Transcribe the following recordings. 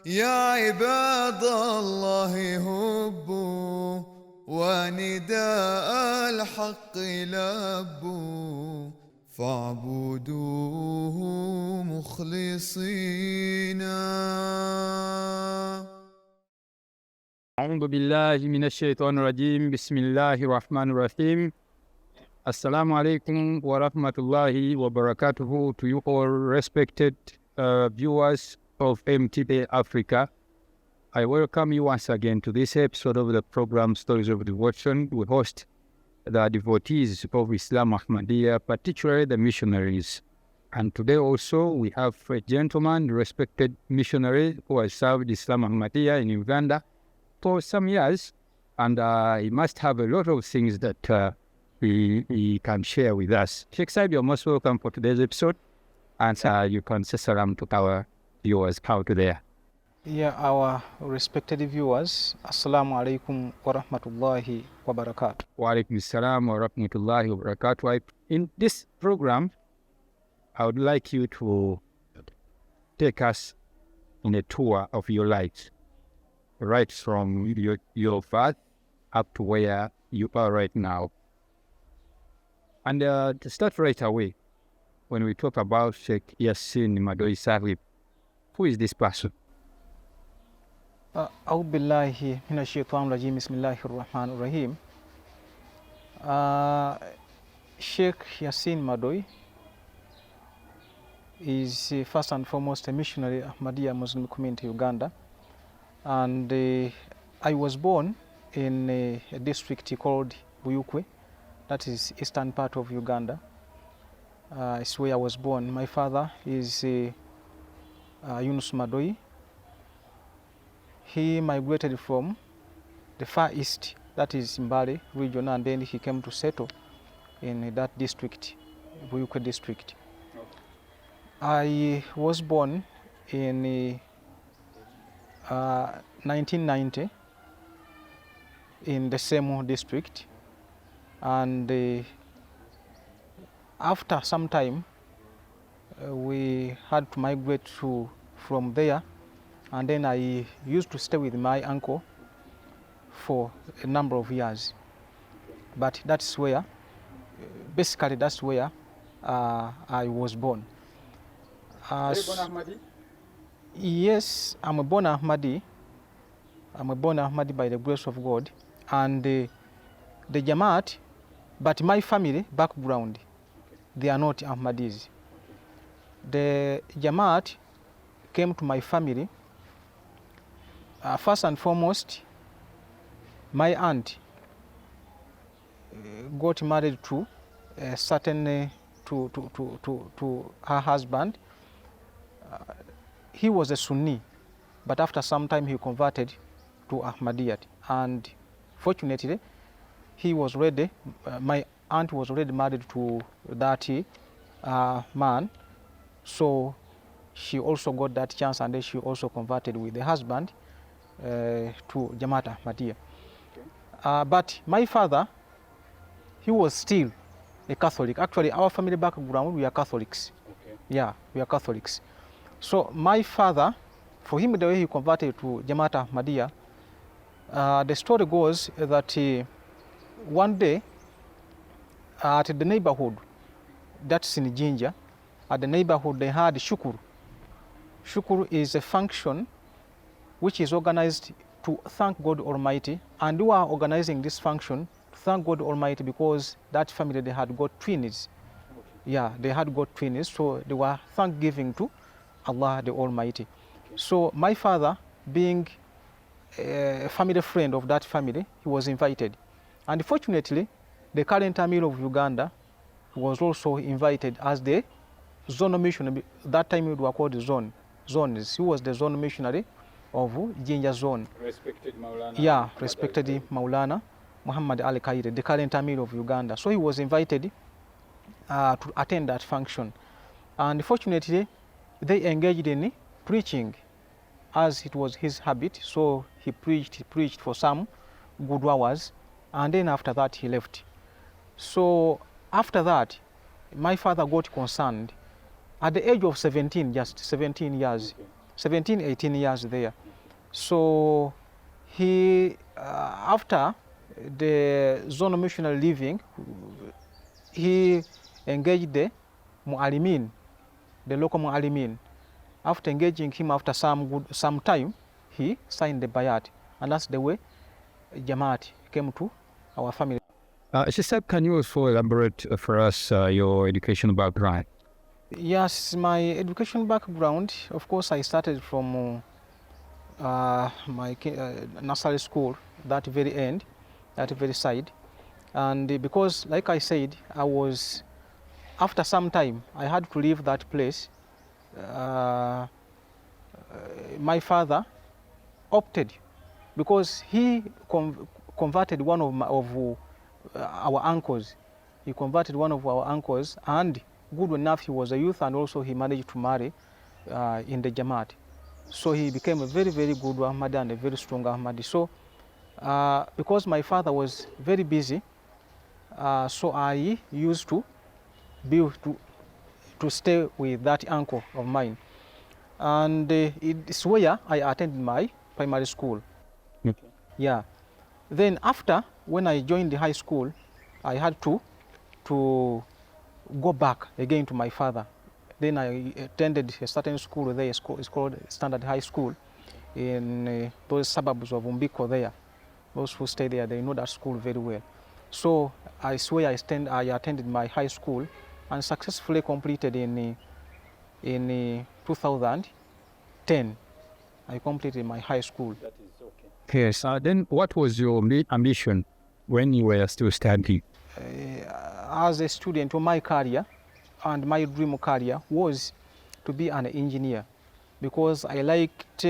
يا عباد الله هبوا ونداء الحق لبوا فاعبدوه مخلصين. أعوذ بالله من الشيطان الرجيم. بسم الله الرحمن الرحيم. Assalamu alaikum wa rahmatullahi wa barakatuhu to you all respected viewers of MTA Africa. I welcome you once again to this episode of the program Stories of Devotion. We host the devotees of Islam Ahmadiyya, particularly the missionaries. And today also we have a gentleman, respected missionary who has served Islam Ahmadiyya in Uganda for some years, and he must have a lot of things that he can share with us. Sheikh Saib, you're most welcome for today's episode, and you can say salam to our viewers out there. Yeah, our respected viewers, Assalamu alaikum wa rahmatullahi wa barakatuh. Wa alaikum assalam wa rahmatullahi wa barakatuh. In this program, I would like you to take us on a tour of your life, right from your birth up to where you are right now. And to start right away, when we talk about Sheikh Yasin Madoi Sahib, who is this person? A'udhu billahi minash shaitanir rajim. Bismillahir rahmanir rahim. Sheikh Yasin Madoi is first and foremost a missionary Ahmadiyya Muslim community in Uganda, and I was born in a district called Buyukwe, that is eastern part of Uganda. It's where I was born. My father is Yunus Madoi. He migrated from the far east, that is Mbale region, and then he came to settle in that district, Buyukwe district. I was born in 1990 in the same district, and after some time we had to migrate from there, and then I used to stay with my uncle for a number of years. But that's where, basically that's where I was born. Are you born Ahmadi? Yes, I'm a born Ahmadi. I'm a born Ahmadi by the grace of God. And the Jamaat, but my family background, they are not Ahmadis. The Jamaat came to my family. First and foremost, my aunt got married to a certain to her husband. He was a Sunni, but after some time he converted to Ahmadiyyat, and fortunately he was ready. My aunt was already married to that man, so she also got that chance, and then she also converted with the husband to Jamaat Ahmadiyya. But my father, he was still a Catholic. Actually, our family background, we are Catholics. Okay. Yeah, we are Catholics. So my father, for him, the way he converted to Jamaat Ahmadiyya, the story goes that one day at the neighborhood, that's in Jinja, at the neighborhood they had Shukuru. Shukuru is a function which is organized to thank God Almighty, and we are organizing this function to thank God Almighty because that family, they had got twins. Okay. Yeah, they had got twins, so they were thanksgiving to Allah the Almighty. Okay. So my father, being a family friend of that family, he was invited. And fortunately, the current Amir of Uganda was also invited as the zone missionary. That time it was called zones. He was the zone missionary of Jinja zone. Respected Maulana. Yeah, respected Maulana Muhammad Ali Kaire, the current Amir of Uganda. So he was invited to attend that function. And fortunately, they engaged in preaching as it was his habit. So he preached for some good hours, and then after that he left. So after that, my father got concerned at the age of 17, just 17 years. Okay. 17, 18 years there. So he, after the zone missionary leaving, he engaged the Mu'alimin, the local Mu'alimin. After engaging him, after some time, he signed the bayat, and that's the way Jamaat came to our family. Sister, can you also elaborate for us your educational background? Yes, my education background, of course, I started from my nursery school, that very end, that very side. And because, like I said, after some time, I had to leave that place. My father opted, because he converted one of our uncles. He converted one of our uncles, and good enough, he was a youth, and also he managed to marry in the Jamaat. So he became a very, very good Ahmadi and a very strong Ahmadi. So because my father was very busy, so I used to stay with that uncle of mine. And it's where I attended my primary school. Okay. Yeah. Then after, when I joined the high school, I had to go back again to my father. Then I attended a certain school there. It's called Standard High School in those suburbs of Umbiko there. Those who stay there, they know that school very well. So I swear I attended my high school and successfully completed in 2010. I completed my high school. That is okay. Yes. Then what was your ambition when you were still studying? As a student, my career and my dream career was to be an engineer, because I liked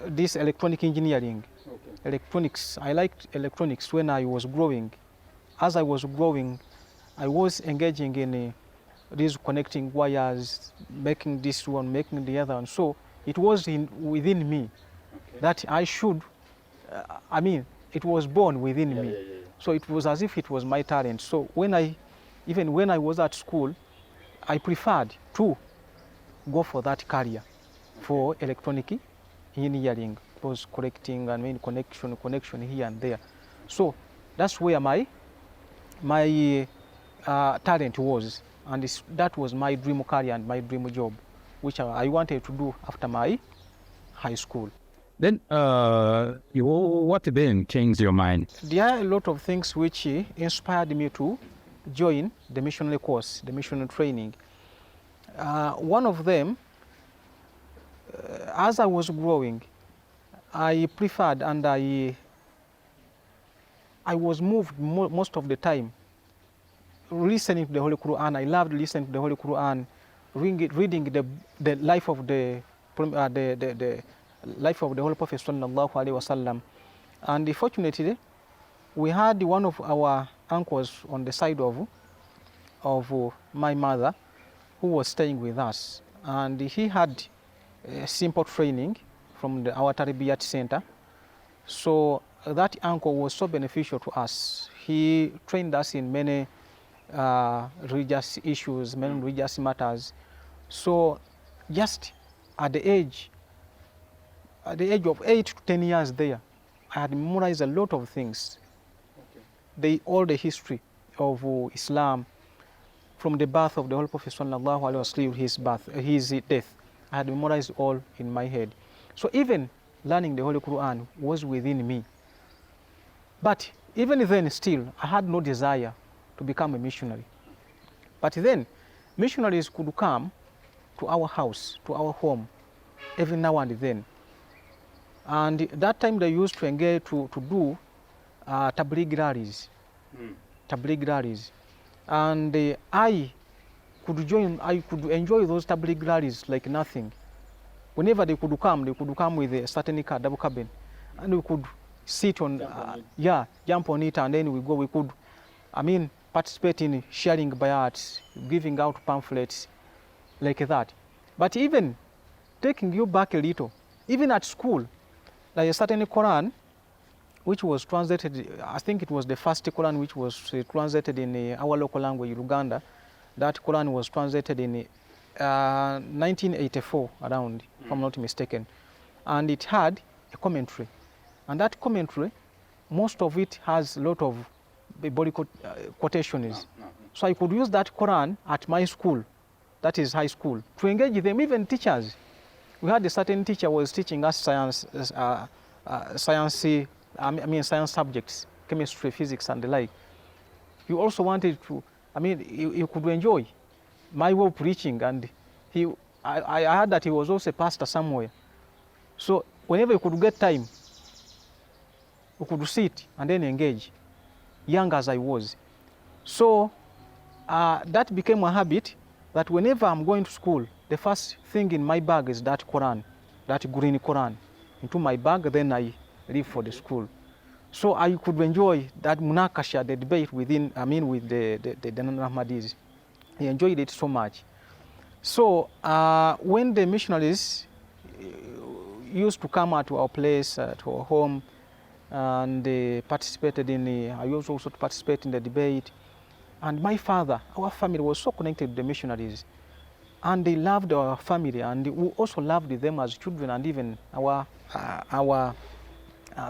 this electronic engineering. Okay. Electronics. I liked electronics when I was growing. As I was growing, I was engaging in these connecting wires, making this one, making the other one. So it was within me, okay, that I should, it was born within me. Yeah. So it was as if it was my talent. So even when I was at school, I preferred to go for that career, for electronic engineering. It was correcting and connection here and there. So that's where my talent was, and that was my dream career and my dream job, which I wanted to do after my high school. Then what then changed your mind? There are a lot of things which inspired me to join the missionary course, the missionary training. One of them, as I was growing, I preferred and I was moved most of the time listening to the Holy Quran. I loved listening to the Holy Quran, reading the life of the life of the Holy Prophet sallallahu alaihi wasallam. And fortunately, we had one of our uncles on the side of my mother, who was staying with us, and he had simple training from our Tarbiyat center. So that uncle was so beneficial to us. He trained us in many religious issues, many religious matters. So just at the age of 8 to 10 years there, I had memorized a lot of things. Okay. All the history of Islam, from the birth of the Holy Prophet sallallahu alaihi wasallam, his death, I had memorized all in my head. So even learning the Holy Quran was within me. But even then still, I had no desire to become a missionary. But then, missionaries could come to our house, to our home, every now and then. And that time they used to engage to do tabligh rallies. Tabligh rallies. And I could enjoy those tabligh rallies like nothing. Whenever they could come with a certain car, double cabin, and we could sit on, jump on it, and then we could, participate in sharing bayats, giving out pamphlets, like that. But even taking you back a little, even at school, like a certain Quran, which was translated, I think it was the first Quran which was translated in our local language, Uganda. That Quran was translated in 1984 around, if I'm not mistaken, and it had a commentary, and that commentary, most of it has a lot of body quotations. So I could use that Quran at my school, that is high school, to engage them, even teachers. We had a certain teacher was teaching us science, science subjects, chemistry, physics, and the like. He also wanted to, he could enjoy my way of preaching, and I heard that he was also a pastor somewhere. So whenever he could get time, we could sit and then engage, young as I was. So that became a habit that whenever I'm going to school, the first thing in my bag is that Quran, that green Quran, into my bag, then I leave for the school. So I could enjoy that munakasha, the debate with the Ahmadis. I enjoyed it so much. So when the missionaries used to come to our place, to our home, and they participated I also participated in the debate. And my father, our family was so connected to the missionaries, and they loved our family, and we also loved them as children, and even our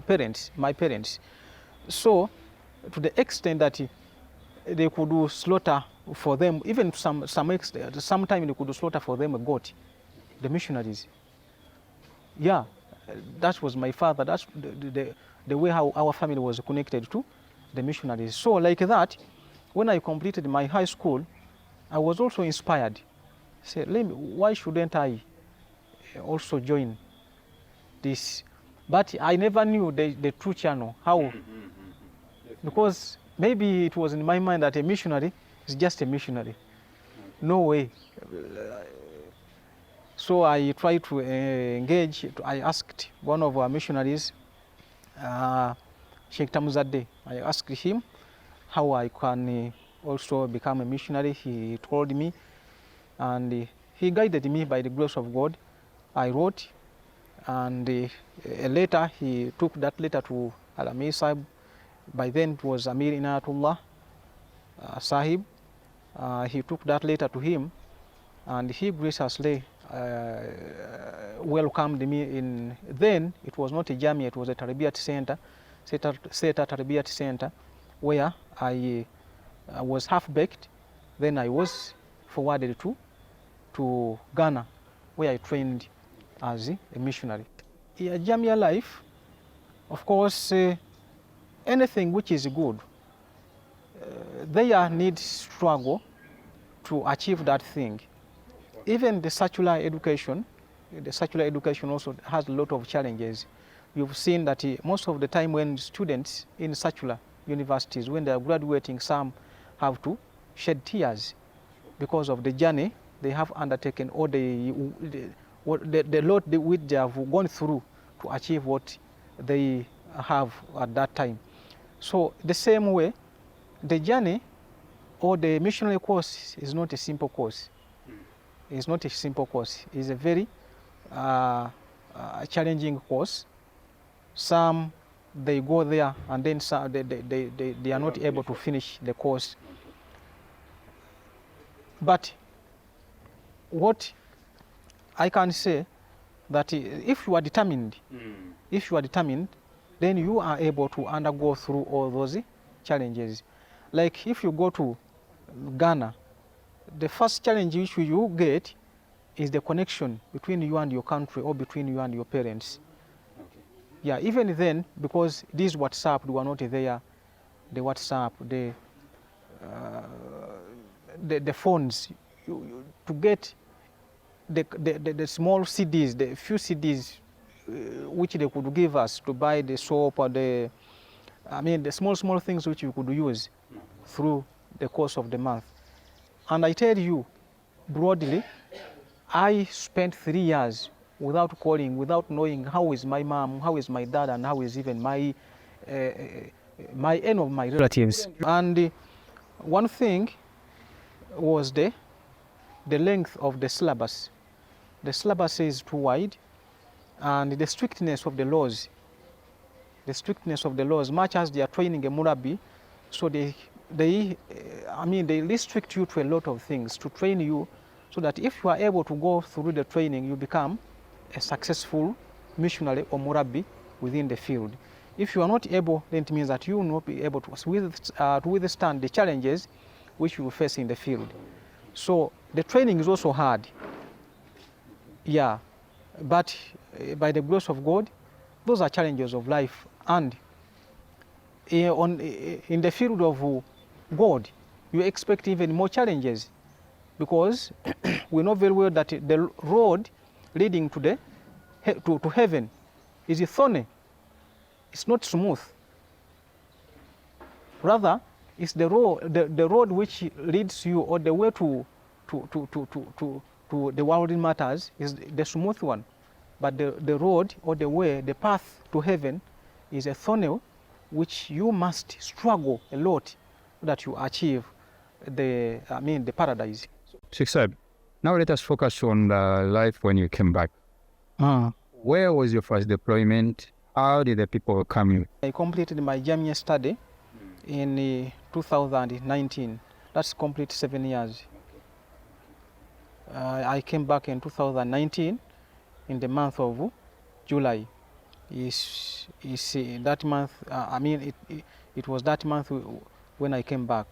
parents, my parents. So to the extent that they could do slaughter for them, even to some extent, sometimes they could do slaughter for them a goat, the missionaries. Yeah, that was my father. That's the way how our family was connected to the missionaries. So like that, when I completed my high school, I was also inspired. Say, why shouldn't I also join this? But I never knew the true channel, how, because maybe it was in my mind that a missionary is just a missionary. No way. So I tried to engage. I asked one of our missionaries, Sheikh Tamuzadeh. I asked him how I can also become a missionary. He told me, and he guided me by the grace of God. I wrote, and later he took that letter to Al-Amir Sahib. By then it was Amir Inayatullah Sahib. He took that letter to him, and he graciously welcomed me in. Then it was not a Jamia, it was a Tarbiyat Center, Seta Tarbiyat Center, where I was half-baked. Then I was forwarded to Ghana, where I trained as a missionary. Yeah, Jamia life, of course, anything which is good, they need struggle to achieve that thing. Even the secular education also has a lot of challenges. You've seen that most of the time when students in secular universities, when they are graduating, some have to shed tears because of the journey they have undertaken, or the lot which they have gone through to achieve what they have at that time. So the same way, the journey or the missionary course is not a simple course. It's not a simple course. It's a very challenging course. Some, they go there and then some, they are not able to finish the course. But what I can say, that if you are determined, then you are able to undergo through all those challenges. Like if you go to Ghana, the first challenge which you get is the connection between you and your country, or between you and your parents. Okay. Yeah, even then, because this WhatsApp, they were not there, the WhatsApp, the phones, to get the small CDs, the few CDs which they could give us to buy the soap, or the small things which you could use through the course of the month. And I tell you, broadly, I spent 3 years without calling, without knowing how is my mom, how is my dad, and how is even my any of my relatives. And one thing was the length of the syllabus. The syllabus is too wide, and the strictness of the laws. The strictness of the laws, much as they are training a murabi, so they restrict you to a lot of things to train you, so that if you are able to go through the training, you become a successful missionary or murabi within the field. If you are not able, then it means that you will not be able to withstand the challenges which you will face in the field. So the training is also hard. Yeah, but by the grace of God, those are challenges of life. And in the field of God, you expect even more challenges, because we know very well that the road leading to heaven is thorny. It's not smooth. Rather, it's the road which leads you, or the way to the worldly matters is the smooth one. But the road, or the way, the path to heaven is a thorny, which you must struggle a lot so that you achieve the paradise. Sheikh Saib, now let us focus on the life when you came back. Where was your first deployment? How did the people welcome you? I completed my Jamia study in 2019. That's complete 7 years. I came back in 2019 in the month of July. Is that month? It was that month when I came back.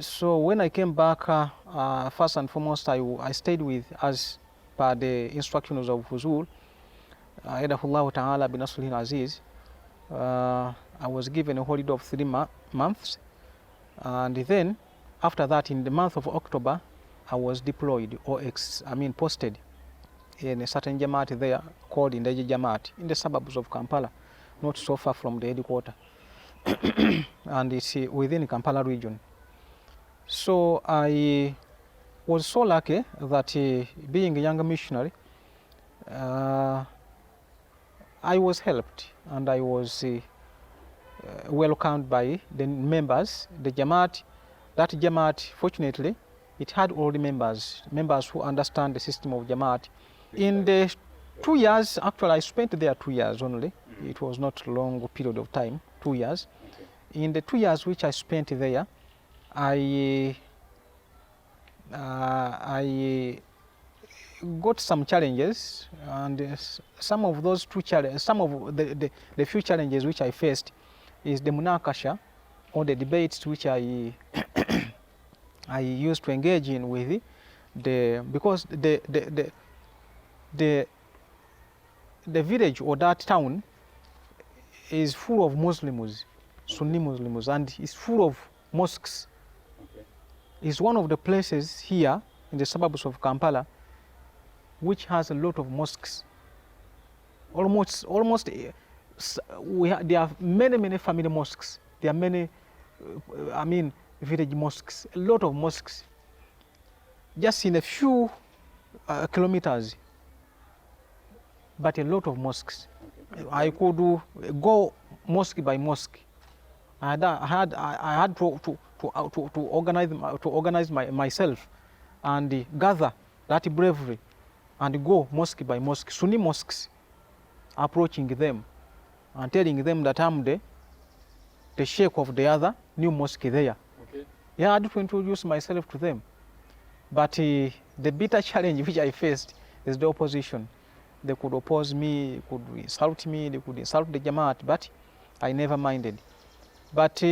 So when I came back, first and foremost, I stayed with, as per the instructions of Huzul, Edahullah Ta'ala bin Nasrul Aziz. I was given a holiday of 3 months, and then after that, in the month of October, I was deployed, or posted in a certain Jamaat there called Indeji Jamaat in the suburbs of Kampala, not so far from the headquarters, and it's within Kampala region. So I was so lucky that being a younger missionary, I was helped, and I was welcomed by the members, the Jamaat. That Jamaat, fortunately, it had already members who understand the system of Jamaat. In the 2 years, actually I spent there 2 years only. It was not a long period of time, 2 years. In the 2 years which I spent there, I got some challenges, and some of those the few challenges which I faced is the munakasha, or the debates which I I used to engage in with because the village, or that town, is full of Muslims, Sunni Muslims, and it's full of mosques. It's one of the places here in the suburbs of Kampala which has a lot of mosques. There are many family mosques. There are many, village mosques, a lot of mosques. Just in a few kilometers, but a lot of mosques. I could go mosque by mosque. I had to organize myself and gather that bravery and go mosque by mosque, Sunni mosques, approaching them and telling them that I'm the sheikh of the other new mosque there. Okay. Yeah, I had to introduce myself to them. But the bitter challenge which I faced is the opposition. They could oppose me, could insult me, they could insult the Jamaat, but I never minded. But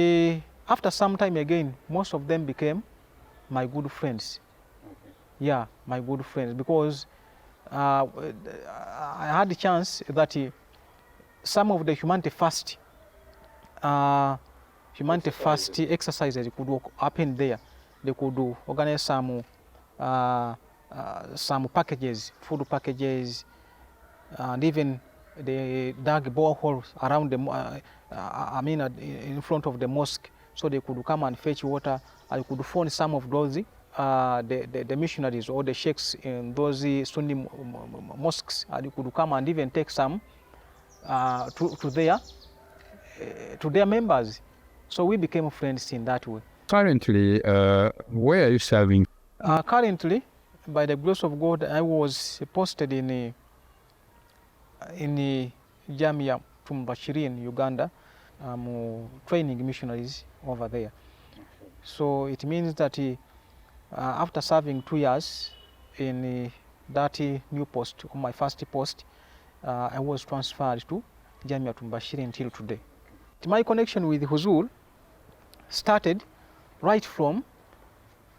after some time again, most of them became my good friends. Okay. Yeah, my good friends, because I had the chance that some of the humanity first exercises could happen there. They could organize some packages, food packages, and even they dug boreholes around in front of the mosque, so they could come and fetch water. I could phone some of those the missionaries or the sheikhs in those Sunni mosques, and they could come and even take some to their members. So we became friends in that way. Currently, where are you serving? Currently, by the grace of God, I was posted in Jamia from Bashirin, Uganda. I'm training missionaries over there. So it means that after serving 2 years, in that new post, my first post, I was transferred to Jamia Tumbashiri until today. My connection with Huzul started right from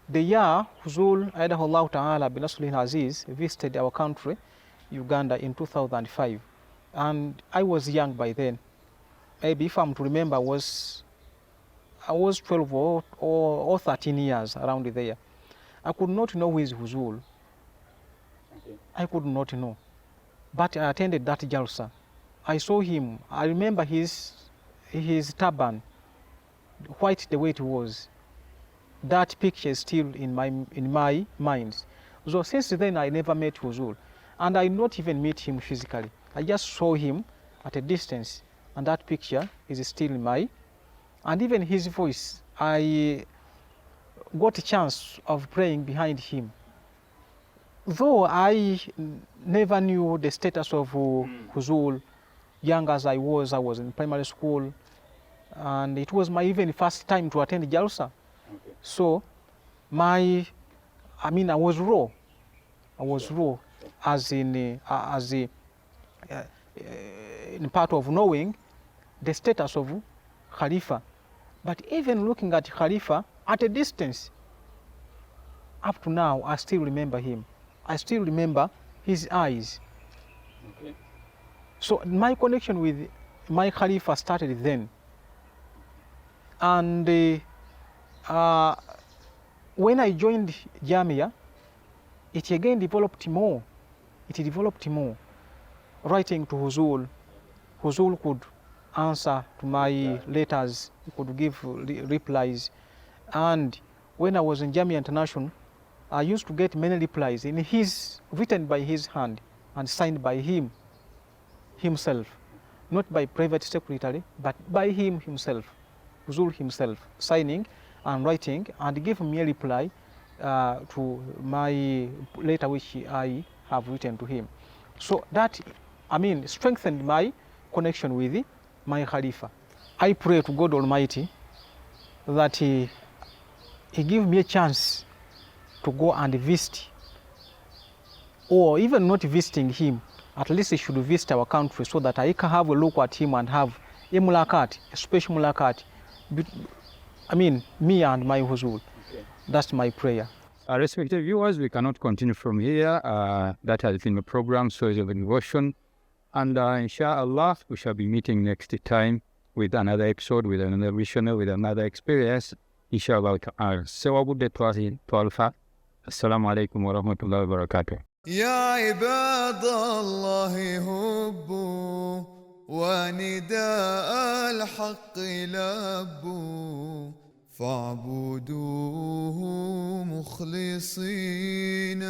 the year Huzul Aidahullah Ta'ala bin Nasruddin Aziz visited our country, Uganda, in 2005. And I was young by then. Maybe if I'm to remember, I was 12 or 13 years around there. I could not know who is Huzul. Okay. I could not know. But I attended that Jalsa. I saw him. I remember his turban, white the way it was. That picture is still in my mind. So since then, I never met Huzul. And I not even meet him physically. I just saw him at a distance. And that picture is still in my, and even his voice, I got a chance of praying behind him. Though I never knew the status of Huzul, young as I was in primary school, and it was my even first time to attend Jalsa. Okay. So I was raw. I was raw as in part of knowing the status of Khalifa. But even looking at Khalifa at a distance, up to now, I still remember him. I still remember his eyes. Okay. So my connection with my Khalifa started then. And when I joined Jamia, it again developed more. It developed more. Writing to Huzul, Huzul could answer to my letters, could give replies. And when I was in Jamia International, I used to get many replies written by his hand and signed by him himself, not by private secretary, but by him himself, Huzul himself, signing and writing and giving me a reply to my letter which I have written to him. So that, strengthened my connection with my Khalifa. I pray to God Almighty that He give me a chance to go and visit, or even not visiting him, at least he should visit our country so that I can have a look at him and have a mulakat, a special mulakat. Me and my Huzul. Okay. That's my prayer. Respected viewers, we cannot continue from here. That has been the program, so it's a devotion. And inshallah, we shall be meeting next time with another episode, with another missionary, with another experience. Inshallah ta'ala. Sawabude tualfa. Assalamu alaikum wa rahmatullahi wa barakatuh. يا عباد الله هبوا ونداء الحق لبوا فاعبدوه مخلصين